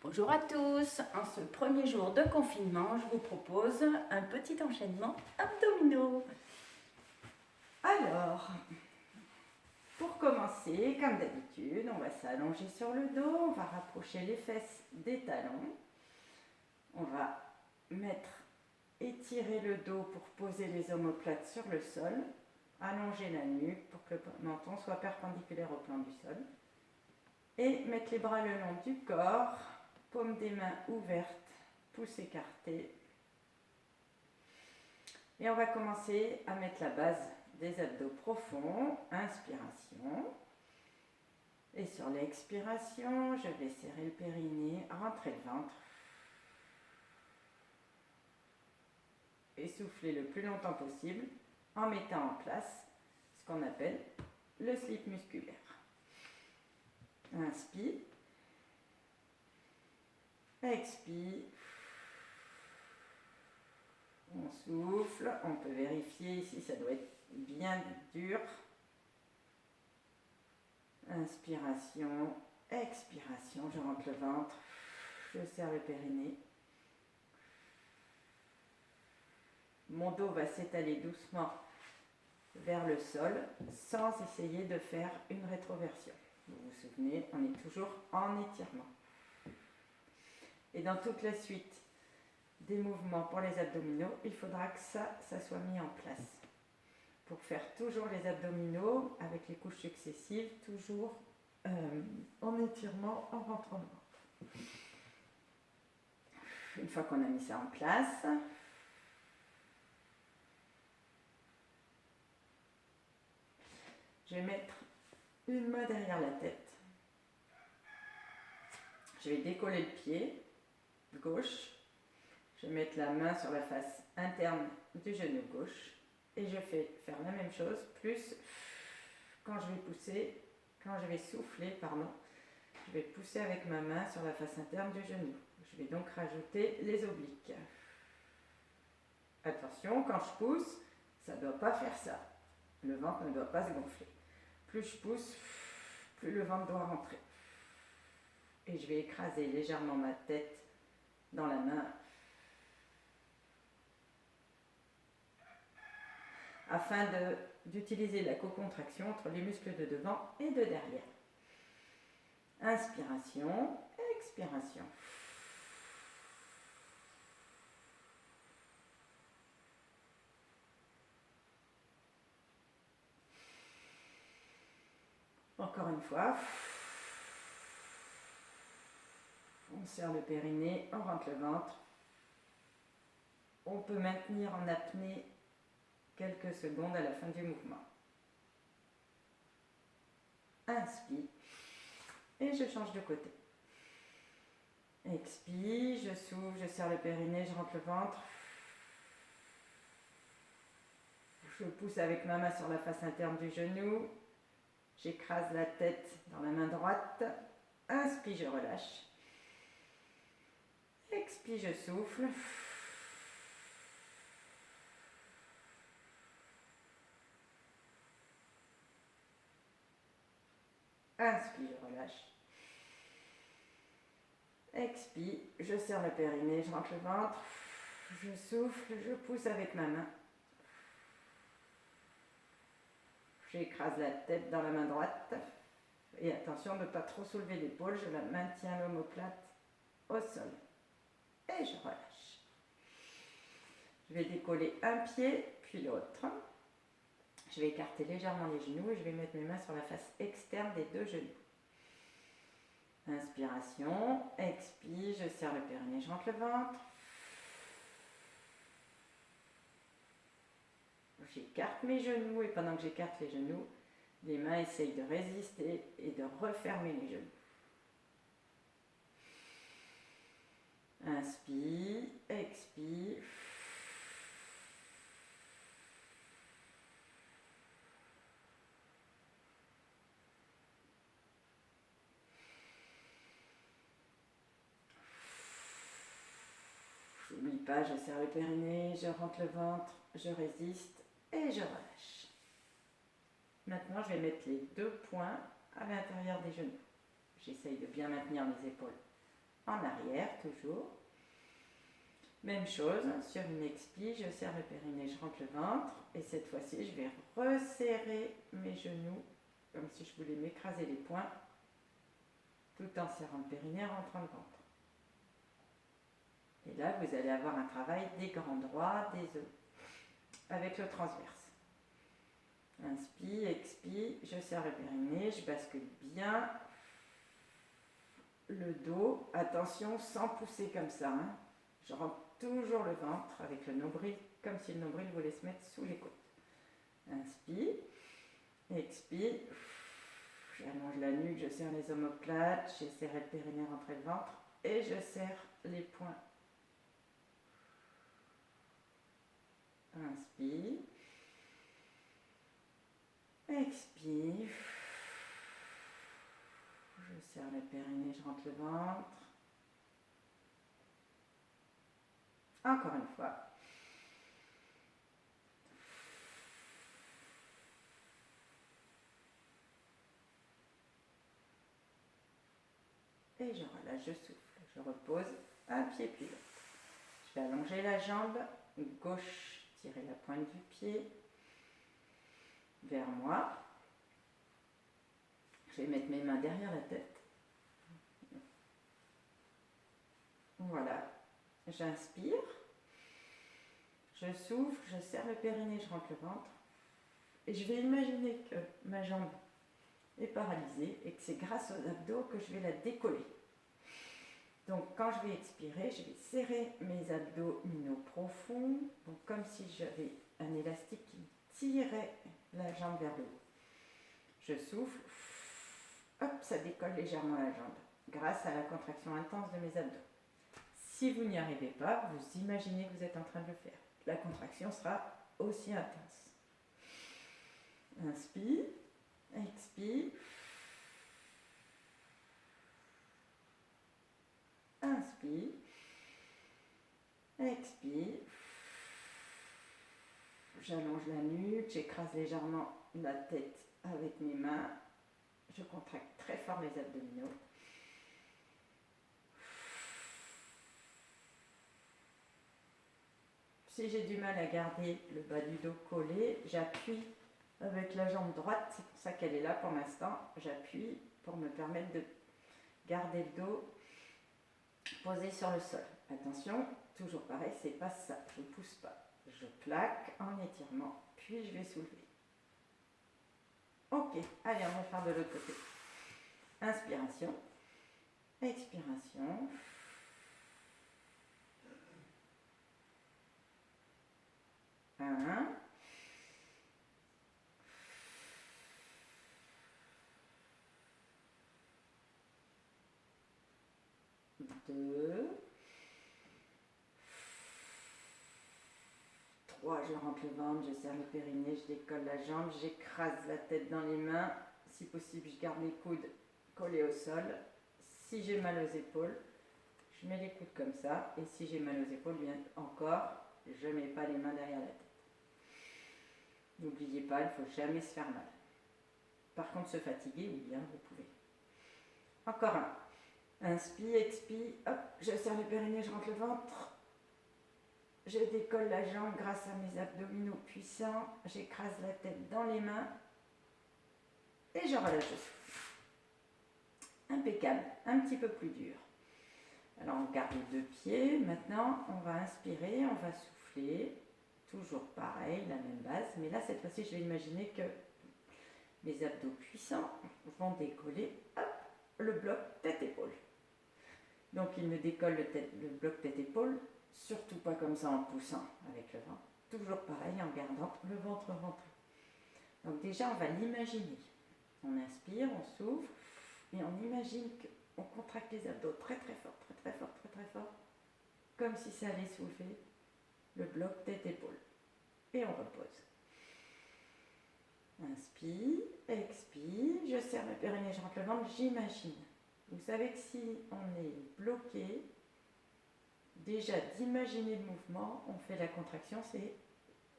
Bonjour à tous, en ce premier jour de confinement, je vous propose un petit enchaînement abdominaux. Alors, pour commencer, comme d'habitude, on va s'allonger sur le dos, on va rapprocher les fesses des talons, on va étirer le dos pour poser les omoplates sur le sol, allonger la nuque pour que le menton soit perpendiculaire au plan du sol, et mettre les bras le long du corps, paume des mains ouvertes, pouce écarté. Et on va commencer à mettre la base des abdos profonds. Inspiration. Et sur l'expiration, je vais serrer le périnée, rentrer le ventre. Et souffler le plus longtemps possible en mettant en place ce qu'on appelle le slip musculaire. Inspire. Expire. On souffle, on peut vérifier ici, ça doit être bien dur. Inspiration, expiration, je rentre le ventre, je serre le périnée. Mon dos va s'étaler doucement vers le sol sans essayer de faire une rétroversion. Vous vous souvenez, on est toujours en étirement. Et dans toute la suite des mouvements pour les abdominaux, il faudra que ça soit mis en place. Pour faire toujours les abdominaux avec les couches successives, toujours en étirement, en rentrant le ventre. Une fois qu'on a mis ça en place, je vais mettre une main derrière la tête. Je vais décoller le pied gauche. Je vais mettre la main sur la face interne du genou gauche et je vais faire la même chose, plus quand je vais souffler, je vais pousser avec ma main sur la face interne du genou. Je vais donc rajouter les obliques. Attention, quand je pousse, ça ne doit pas faire ça. Le ventre ne doit pas se gonfler. Plus je pousse, plus le ventre doit rentrer. Et je vais écraser légèrement ma tête dans la main afin d'utiliser la co-contraction entre les muscles de devant et de derrière. Inspiration, expiration. Encore une fois. On serre le périnée, on rentre le ventre. On peut maintenir en apnée quelques secondes à la fin du mouvement. Inspire. Et je change de côté. Expire, je souffle, je serre le périnée, je rentre le ventre. Je pousse avec ma main sur la face interne du genou. J'écrase la tête dans la main droite. Inspire, je relâche. Expire, je souffle. Inspire, je relâche. Expire, je serre le périnée, je rentre le ventre. Je souffle, je pousse avec ma main. J'écrase la tête dans la main droite. Et attention de ne pas trop soulever l'épaule, je la maintiens l'omoplate au sol. Et je relâche. Je vais décoller un pied, puis l'autre. Je vais écarter légèrement les genoux et je vais mettre mes mains sur la face externe des deux genoux. Inspiration, expire, je serre le périnée, je rentre le ventre. J'écarte mes genoux et pendant que j'écarte les genoux, les mains essayent de résister et de refermer les genoux. Inspire, expire. J'oublie pas, je serre le périnée, je rentre le ventre, je résiste et je relâche. Maintenant, je vais mettre les deux poings à l'intérieur des genoux. J'essaye de bien maintenir les épaules en arrière toujours. Même chose, sur une expie, je serre le périnée, je rentre le ventre. Et cette fois-ci, je vais resserrer mes genoux, comme si je voulais m'écraser les poings, tout en serrant le périnée, en rentrant le ventre. Et là, vous allez avoir un travail des grands droits, des os, avec le transverse. Inspire, expire, je serre le périnée, je bascule bien le dos. Attention, sans pousser comme ça. Je rentre toujours le ventre avec le nombril, comme si le nombril voulait se mettre sous les côtes. Inspire, expire, j'allonge la nuque, je serre les omoplates, j'ai serré le périnée, rentré le ventre, et je serre les poings. Inspire, expire, je serre le périnée, je rentre le ventre. Encore une fois. Et je relâche, je souffle, je repose un pied puis l'autre. Je vais allonger la jambe gauche, tirer la pointe du pied vers moi. Je vais mettre mes mains derrière la tête. Voilà, j'inspire, je souffle, je serre le périnée, je rentre le ventre. Et je vais imaginer que ma jambe est paralysée et que c'est grâce aux abdos que je vais la décoller. Donc quand je vais expirer, je vais serrer mes abdominaux profonds, donc comme si j'avais un élastique qui tirait la jambe vers le haut. Je souffle, hop, ça décolle légèrement la jambe, grâce à la contraction intense de mes abdos. Si vous n'y arrivez pas, vous imaginez que vous êtes en train de le faire. La contraction sera aussi intense. Inspire, expire. Inspire, expire, j'allonge la nuque, j'écrase légèrement la tête avec mes mains, je contracte très fort les abdominaux. Si j'ai du mal à garder le bas du dos collé, j'appuie avec la jambe droite, c'est pour ça qu'elle est là pour l'instant, j'appuie pour me permettre de garder le dos posé sur le sol. Attention, toujours pareil, c'est pas ça, je ne pousse pas. Je plaque en étirement, puis je vais soulever. Ok, allez, on va faire de l'autre côté. Inspiration, expiration. Un. Deux. 3, je rentre le ventre, je serre le périnée, je décolle la jambe, j'écrase la tête dans les mains. Si possible, je garde les coudes collés au sol. Si j'ai mal aux épaules, je mets les coudes comme ça. Et si j'ai mal aux épaules, bien encore, je ne mets pas les mains derrière la tête. N'oubliez pas, il ne faut jamais se faire mal. Par contre, se fatiguer, oui, bien, vous pouvez. Encore un. Inspire, expire, hop, je serre le périnée, je rentre le ventre. Je décolle la jambe grâce à mes abdominaux puissants. J'écrase la tête dans les mains. Et je relâche le souffle. Impeccable, un petit peu plus dur. Alors on garde les deux pieds. Maintenant, on va inspirer, on va souffler. Toujours pareil, la même base. Mais là, cette fois-ci, je vais imaginer que mes abdos puissants vont décoller, hop, le bloc tête-épaule. Donc il me décolle le bloc tête-épaule, surtout pas comme ça en poussant avec le ventre. Toujours pareil en gardant le ventre rentré. Donc déjà, on va l'imaginer. On inspire, on souffle, et on imagine qu'on contracte les abdos très très fort, très très fort, très très fort, comme si ça allait soulever le bloc tête-épaule. Et on repose. Inspire, expire, je serre le périnée, je rentre le ventre, j'imagine. Vous savez que si on est bloqué, déjà d'imaginer le mouvement, on fait la contraction, c'est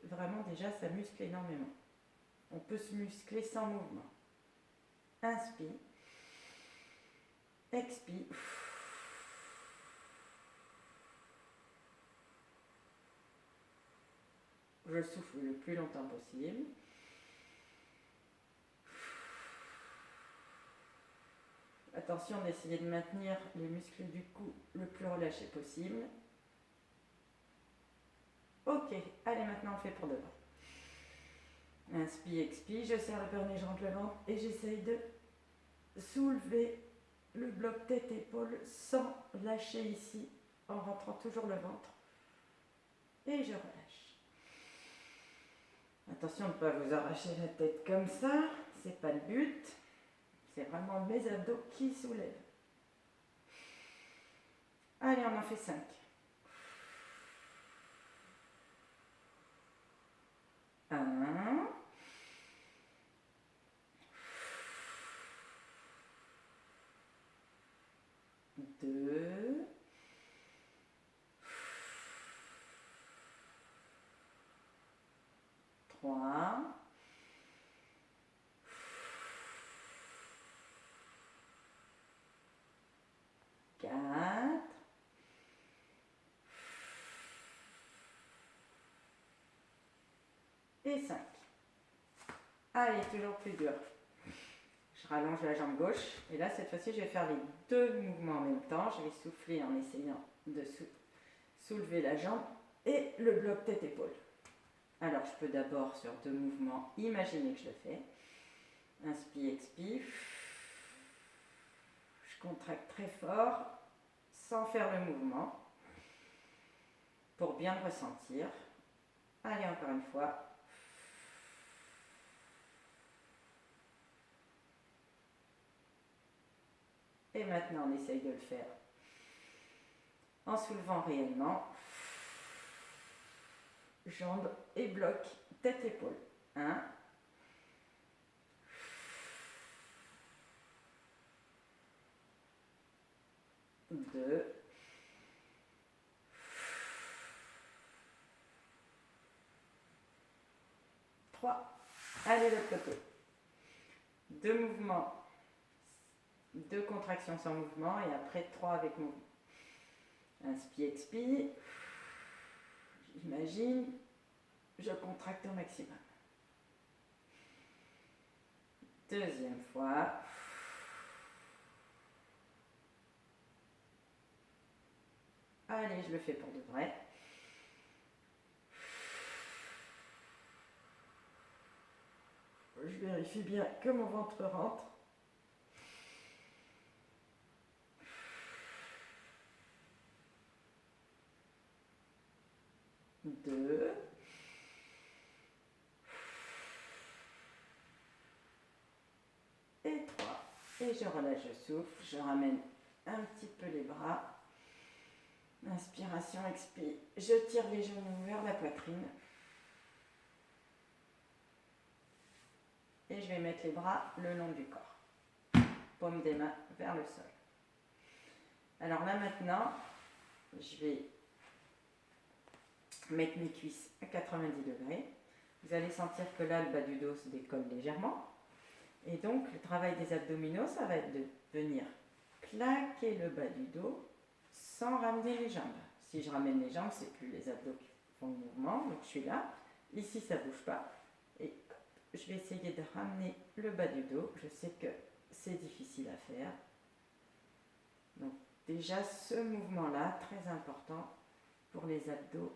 vraiment déjà ça muscle énormément. On peut se muscler sans mouvement. Inspire, expire, Je souffle le plus longtemps possible. Attention d'essayer de maintenir les muscles du cou le plus relâchés possible. Ok, allez, maintenant on fait pour de vrai. Inspire, expire, je serre le périnée, je rentre le ventre et j'essaye de soulever le bloc tête-épaule sans lâcher ici, en rentrant toujours le ventre. Et je relâche. Attention de ne pas vous arracher la tête comme ça, c'est pas le but. C'est vraiment mes abdos qui soulèvent. Allez, on en fait 5. 1. 2. 3. 4. Et 5. Allez, toujours plus dur. Je rallonge la jambe gauche. Et là, cette fois-ci, je vais faire les 2 mouvements en même temps. Je vais souffler en essayant de soulever la jambe et le bloc tête-épaule. Alors, je peux d'abord, sur 2 mouvements, imaginer que je le fais. Inspire, expire. Je contracte très fort, sans faire le mouvement, pour bien le ressentir. Allez, encore une fois. Et maintenant, on essaye de le faire en soulevant réellement. Jambes et bloc, tête-épaule. 1. 2. 3. Allez, l'autre côté. 2 mouvements. 2 contractions sans mouvement et après 3 avec mouvement. Inspire, expire. J'imagine, je contracte au maximum. Deuxième fois. Allez, je le fais pour de vrai. Je vérifie bien que mon ventre rentre. Deux. Et 3. Et je relâche, je souffle. Je ramène un petit peu les bras. Inspiration, expire. Je tire les genoux vers la poitrine. Et je vais mettre les bras le long du corps. Paume des mains vers le sol. Alors là maintenant, je vais mettre mes cuisses à 90 degrés. Vous allez sentir que là, le bas du dos se décolle légèrement. Et donc, le travail des abdominaux, ça va être de venir plaquer le bas du dos sans ramener les jambes. Si je ramène les jambes, c'est plus les abdos qui font le mouvement. Donc, je suis là. Ici, ça ne bouge pas. Et je vais essayer de ramener le bas du dos. Je sais que c'est difficile à faire. Donc, déjà, ce mouvement-là, très important pour les abdos.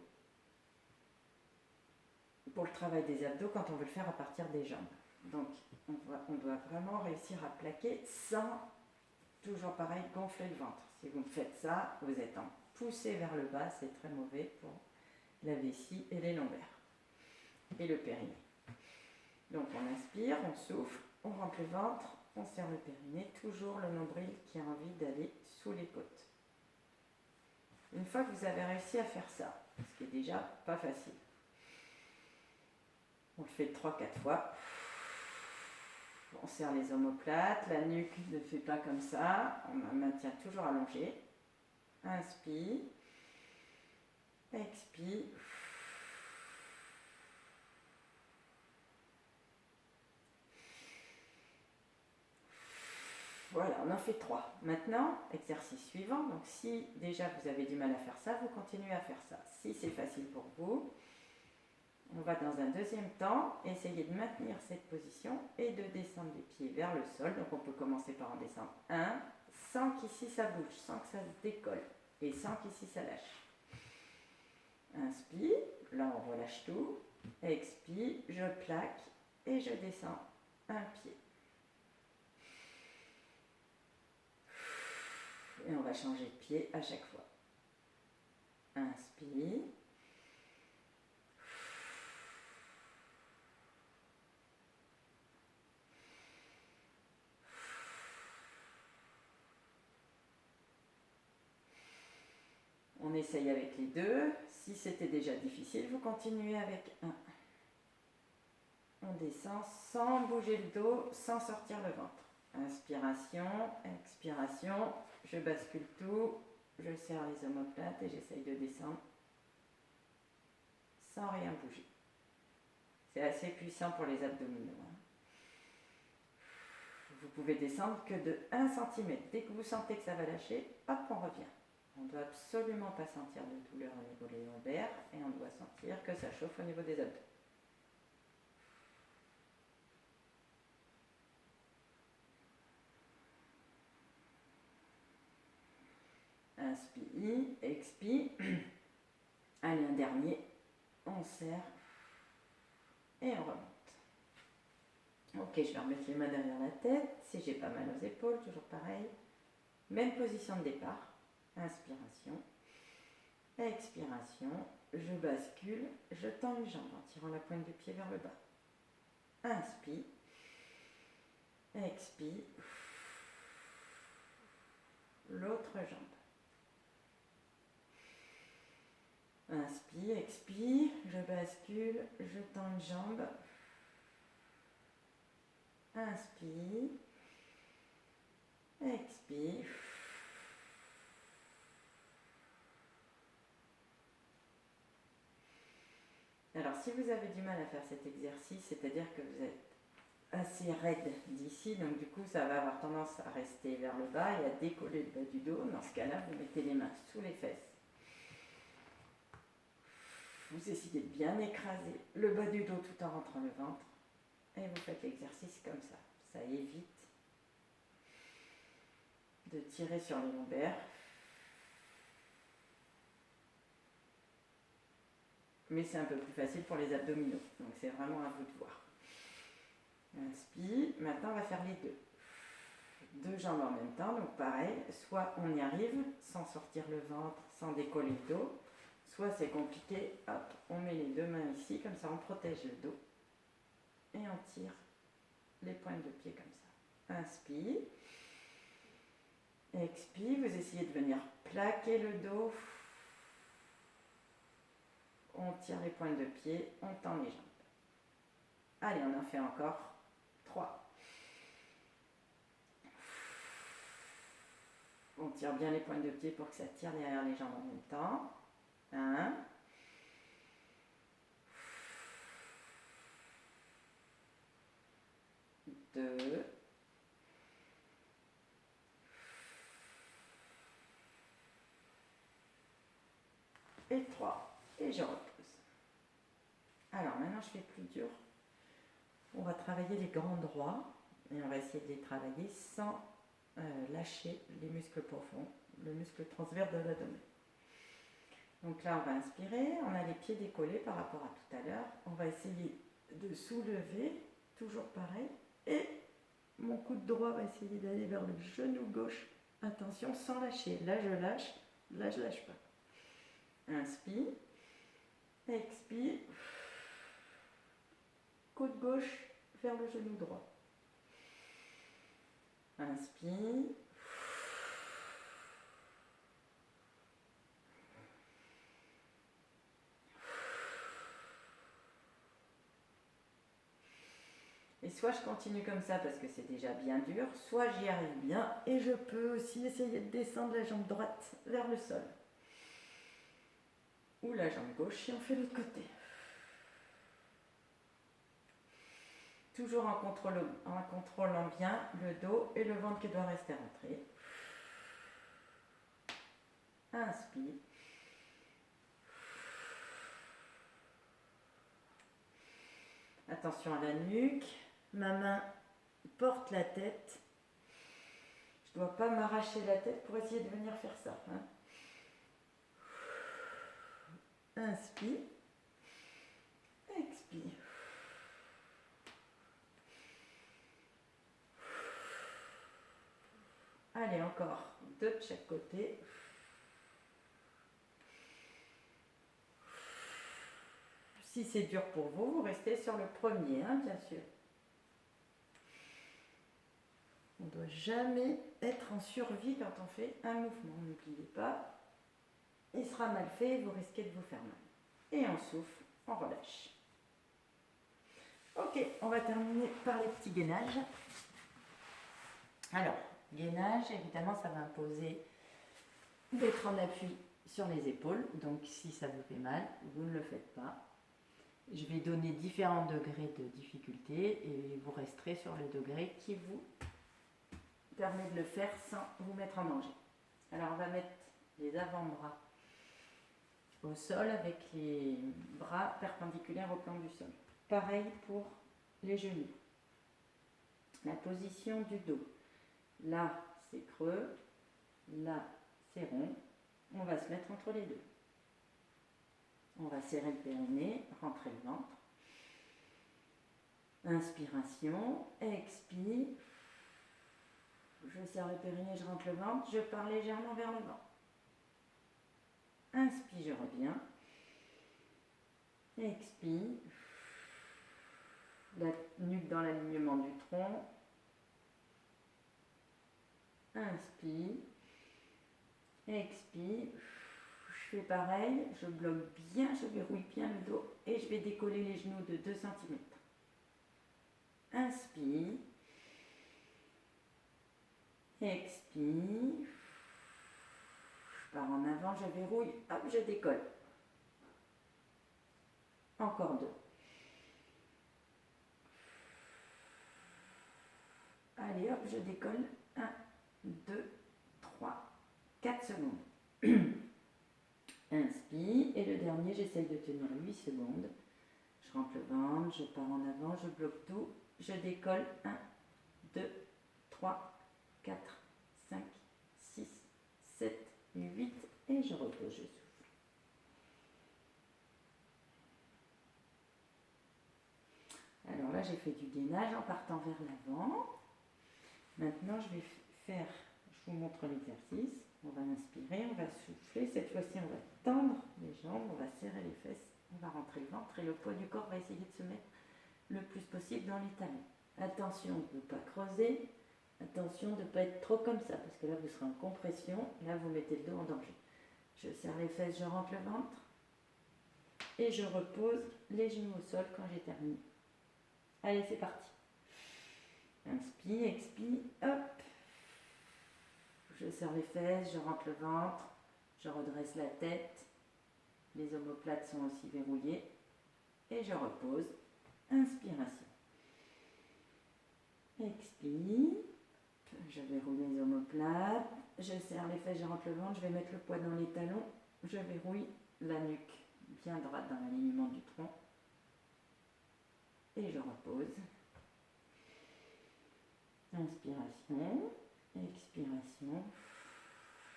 Pour le travail des abdos, quand on veut le faire à partir des jambes. Donc, on doit vraiment réussir à plaquer sans, toujours pareil, gonfler le ventre. Si vous faites ça, vous êtes en poussée vers le bas, c'est très mauvais pour la vessie et les lombaires. Et le périnée. Donc, on inspire, on souffle, on rentre le ventre, on serre le périnée, toujours le nombril qui a envie d'aller sous les côtes. Une fois que vous avez réussi à faire ça, ce qui est déjà pas facile, on le fait 3-4 fois. On serre les omoplates, la nuque ne fait pas comme ça, on la maintient toujours allongée. Inspire, expire. Voilà, on en fait 3. Maintenant, exercice suivant. Donc si déjà vous avez du mal à faire ça, vous continuez à faire ça. Si c'est facile pour vous, On va dans un deuxième temps essayer de maintenir cette position et de descendre les pieds vers le sol. Donc on peut commencer par en descendre un, sans qu'ici ça bouge, sans que ça se décolle et sans qu'ici ça lâche. Inspire, là on relâche tout. Expire, je plaque et je descends un pied. Et on va changer de pied à chaque fois. Inspire. On essaye avec les deux. Si c'était déjà difficile, vous continuez avec un. On descend sans bouger le dos, sans sortir le ventre. Inspiration, expiration, je bascule tout, je serre les omoplates et j'essaye de descendre sans rien bouger. C'est assez puissant pour les abdominaux. Vous pouvez descendre que de 1 cm. Dès que vous sentez que ça va lâcher, hop, on revient. On ne doit absolument pas sentir de douleur au niveau des lombaires et on doit sentir que ça chauffe au niveau des abdos. Inspire, expire. Allez, un dernier. On serre et on remonte. Ok, je vais remettre les mains derrière la tête. Si j'ai pas mal aux épaules, toujours pareil. Même position de départ. Inspiration. Expiration. Je bascule. Je tends les jambes en tirant la pointe du pied vers le bas. Inspire. Expire. L'autre jambe. Inspire, expire, je bascule, je tends une jambe. Inspire, expire. Alors si vous avez du mal à faire cet exercice, c'est-à-dire que vous êtes assez raide d'ici, donc du coup ça va avoir tendance à rester vers le bas et à décoller le bas du dos. Dans ce cas-là, vous mettez les mains sous les fesses. Vous essayez de bien écraser le bas du dos tout en rentrant le ventre. Et vous faites l'exercice comme ça. Ça évite de tirer sur les lombaires. Mais c'est un peu plus facile pour les abdominaux. Donc c'est vraiment à vous de voir. Inspire. Maintenant on va faire les deux. Deux jambes en même temps. Donc pareil, soit on y arrive sans sortir le ventre, sans décoller le dos. Soit c'est compliqué, hop, on met les deux mains ici, comme ça on protège le dos. Et on tire les pointes de pied comme ça. Inspire. Expire, vous essayez de venir plaquer le dos. On tire les pointes de pied, on tend les jambes. Allez, on en fait encore 3. On tire bien les pointes de pied pour que ça tire derrière les jambes en même temps. 1. 2. Et 3. Et je repose. Alors maintenant je fais plus dur. On va travailler les grands droits et on va essayer de les travailler sans lâcher les muscles profonds, le muscle transverse de l'abdomen. Donc là on va inspirer, on a les pieds décollés par rapport à tout à l'heure. On va essayer de soulever, toujours pareil, et mon coude droit va essayer d'aller vers le genou gauche. Attention, sans lâcher. Là je lâche pas. Inspire, expire, coude gauche vers le genou droit. Inspire. Et soit je continue comme ça parce que c'est déjà bien dur, soit j'y arrive bien et je peux aussi essayer de descendre la jambe droite vers le sol. Ou la jambe gauche si on fait l'autre côté. Toujours en contrôlant bien le dos et le ventre qui doit rester rentré. Inspire. Attention à la nuque. Ma main porte la tête. Je ne dois pas m'arracher la tête pour essayer de venir faire ça. Hein. Inspire. Expire. Allez, encore 2 de chaque côté. Si c'est dur pour vous, vous restez sur le premier, hein, bien sûr. On ne doit jamais être en survie quand on fait un mouvement. N'oubliez pas, il sera mal fait et vous risquez de vous faire mal. Et on souffle, on relâche. Ok, on va terminer par les petits gainages. Alors, gainage, évidemment, ça va imposer d'être en appui sur les épaules. Donc, si ça vous fait mal, vous ne le faites pas. Je vais donner différents degrés de difficulté et vous resterez sur le degré qui vous permet de le faire sans vous mettre en danger. Alors, on va mettre les avant-bras au sol avec les bras perpendiculaires au plan du sol. Pareil pour les genoux. La position du dos. Là, c'est creux. Là, c'est rond. On va se mettre entre les deux. On va serrer le périnée, rentrer le ventre. Inspiration, expire. Je serre le périnée, je rentre le ventre. Je pars légèrement vers le ventre. Inspire, je reviens. Expire. La nuque dans l'alignement du tronc. Inspire. Expire. Je fais pareil. Je bloque bien, je verrouille bien le dos et je vais décoller les genoux de 2 cm. Inspire. Expire. Je pars en avant, je verrouille, hop, je décolle. Encore 2. Allez, hop, je décolle. 1, 2, 3, 4 secondes. Inspire. Et le dernier, j'essaye de tenir 8 secondes. Je rentre le ventre, je pars en avant, je bloque tout. Je décolle. 1, 2, 3, 4, 5, 6, 7, 8. Et je repose, je souffle. Alors là, j'ai fait du gainage en partant vers l'avant. Maintenant, je vais faire, je vous montre l'exercice. On va inspirer, on va souffler. Cette fois-ci, on va tendre les jambes, on va serrer les fesses, on va rentrer le ventre et le poids du corps va essayer de se mettre le plus possible dans les talons. Attention de ne pas creuser, attention de ne pas être trop comme ça, parce que là, vous serez en compression, là, vous mettez le dos en danger. Je serre les fesses, je rentre le ventre et je repose les genoux au sol quand j'ai terminé. Allez, c'est parti. Inspire, expire, hop. Je serre les fesses, je rentre le ventre, je redresse la tête. Les omoplates sont aussi verrouillées. Et je repose. Inspiration. Expire. Je verrouille les omoplates. Je serre les fesses, je rentre le ventre. Je vais mettre le poids dans les talons. Je verrouille la nuque bien droite dans l'alignement du tronc. Et je repose. Inspiration, expiration.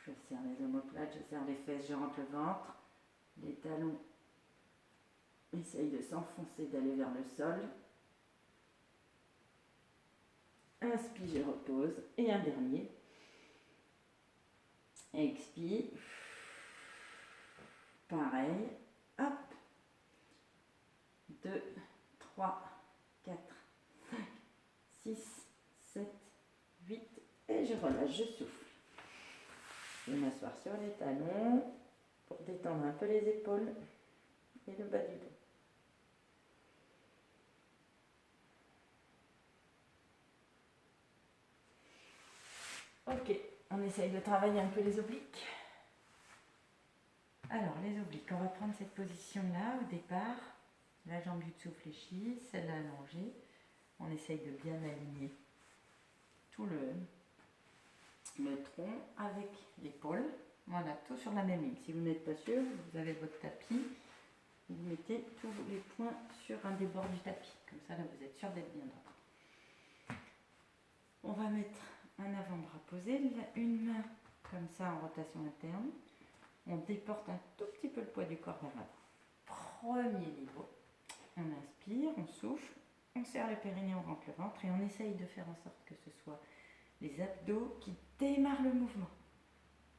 Je serre les omoplates, je serre les fesses, je rentre le ventre. Les talons essayent de s'enfoncer, d'aller vers le sol. Inspire, je repose. Et un dernier. Expire. Pareil. Hop. 2, 3, 4, 5, 6, 7, 8 et je relâche, je souffle. Je vais m'asseoir sur les talons pour détendre un peu les épaules et le bas du dos. Ok, on essaye de travailler un peu les obliques. Alors les obliques, on va prendre cette position-là au départ. La jambe du dessous fléchie, celle-là allongée. On essaye de bien aligner tout le tronc avec l'épaule. Voilà, tout sur la même ligne. Si vous n'êtes pas sûr, vous avez votre tapis. vous mettez tous les points sur un des bords du tapis. Comme ça, là, vous êtes sûr d'être bien droit. On va mettre un avant-bras posé, une main comme ça en rotation interne. On déporte un tout petit peu le poids du corps vers l'avant. Premier niveau. On inspire, on souffle, on serre le périnée, on rentre le ventre et on essaye de faire en sorte que ce soit les abdos qui démarrent le mouvement.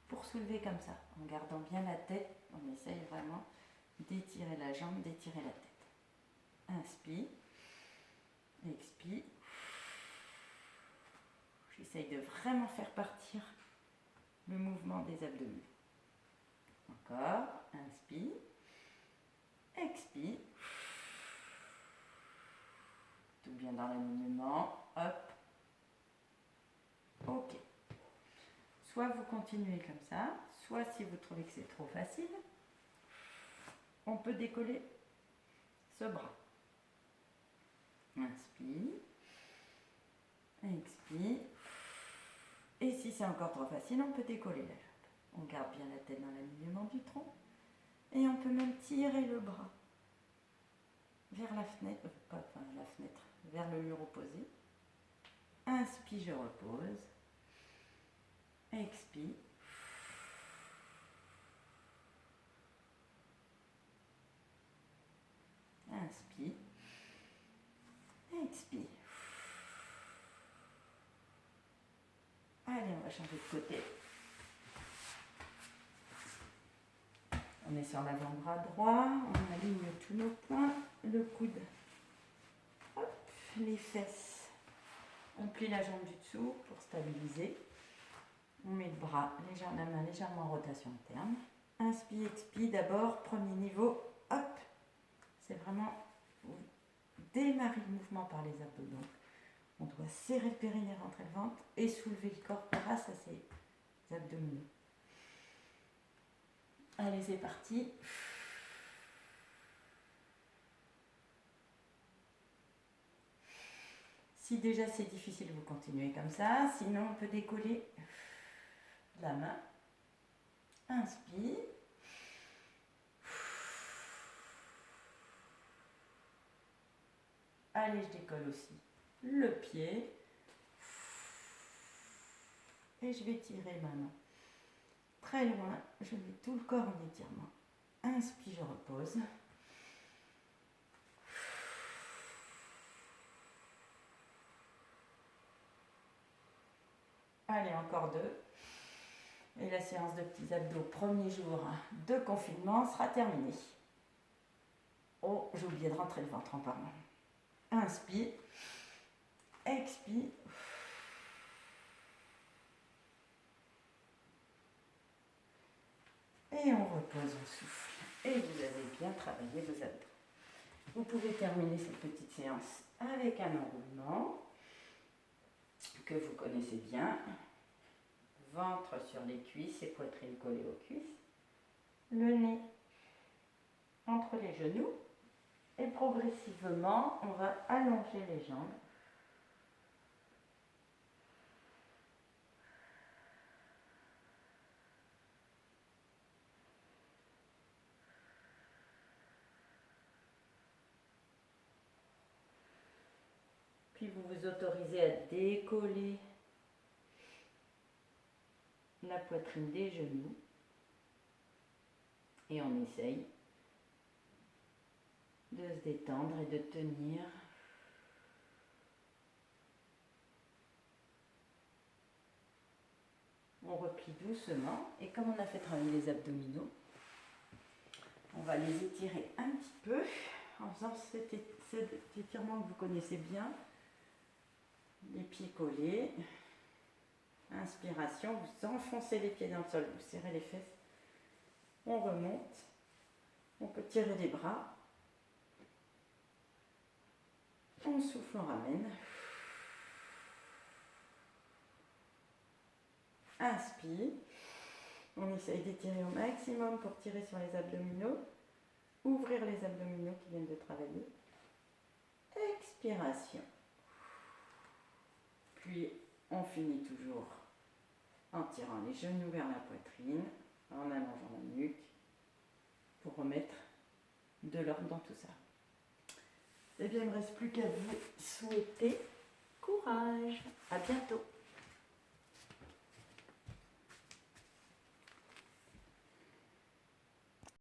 Pour soulever comme ça, en gardant bien la tête, on essaye vraiment d'étirer la jambe, d'étirer la tête. Inspire, expire. J'essaye de vraiment faire partir le mouvement des abdominaux. Encore, inspire, expire. Tout bien dans l'alignement, hop. Ok. Soit vous continuez comme ça, soit si vous trouvez que c'est trop facile, on peut décoller ce bras. Inspire, expire. Et si c'est encore trop facile, on peut décoller la jambe. On garde bien la tête dans l'alignement du tronc. Et on peut même tirer le bras vers la fenêtre, vers le mur opposé. Inspire, je repose. Expire. Inspire. Expire. Allez, on va changer de côté. On est sur l'avant-bras droit, on aligne tous nos points, le coude, hop, les fesses. On plie la jambe du dessous pour stabiliser. On met le bras, la main légèrement en rotation interne. Inspire, expire d'abord, premier niveau, hop. C'est vraiment démarrer le mouvement par les abdos. Donc, on doit serrer le périnée, rentrer le ventre et soulever le corps grâce à ces abdominaux. Allez, c'est parti. Si déjà c'est difficile, vous continuez comme ça. Sinon, on peut décoller la main. Inspire. Allez, je décolle aussi le pied. Et je vais tirer ma main très loin. Je mets tout le corps en étirement. Inspire, je repose. Allez, encore deux. Et la séance de petits abdos, premier jour de confinement, sera terminée. Oh, j'ai oublié de rentrer le ventre en parlant. Inspire. Expire. Et on repose, on souffle. Et vous avez bien travaillé vos abdos. Vous pouvez terminer cette petite séance avec un enroulement que vous connaissez bien. Ventre sur les cuisses et poitrine collée aux cuisses. Le nez entre les genoux. Et progressivement, on va allonger les jambes. Puis vous vous autorisez à décoller la poitrine des genoux. Et on essaye de se détendre et de tenir. On replie doucement. Et comme on a fait travailler les abdominaux, on va les étirer un petit peu en faisant cet étirement que vous connaissez bien. Les pieds collés. Inspiration, vous enfoncez les pieds dans le sol, vous serrez les fesses. On remonte. On peut tirer les bras. On souffle, on ramène. Inspire. On essaye d'étirer au maximum pour tirer sur les abdominaux. Ouvrir les abdominaux qui viennent de travailler. Expiration. Puis on finit toujours en tirant les genoux vers la poitrine, en allongeant la nuque pour remettre de de l'ordre dans tout ça. Eh bien, il ne me reste plus qu'à vous souhaiter courage. À bientôt.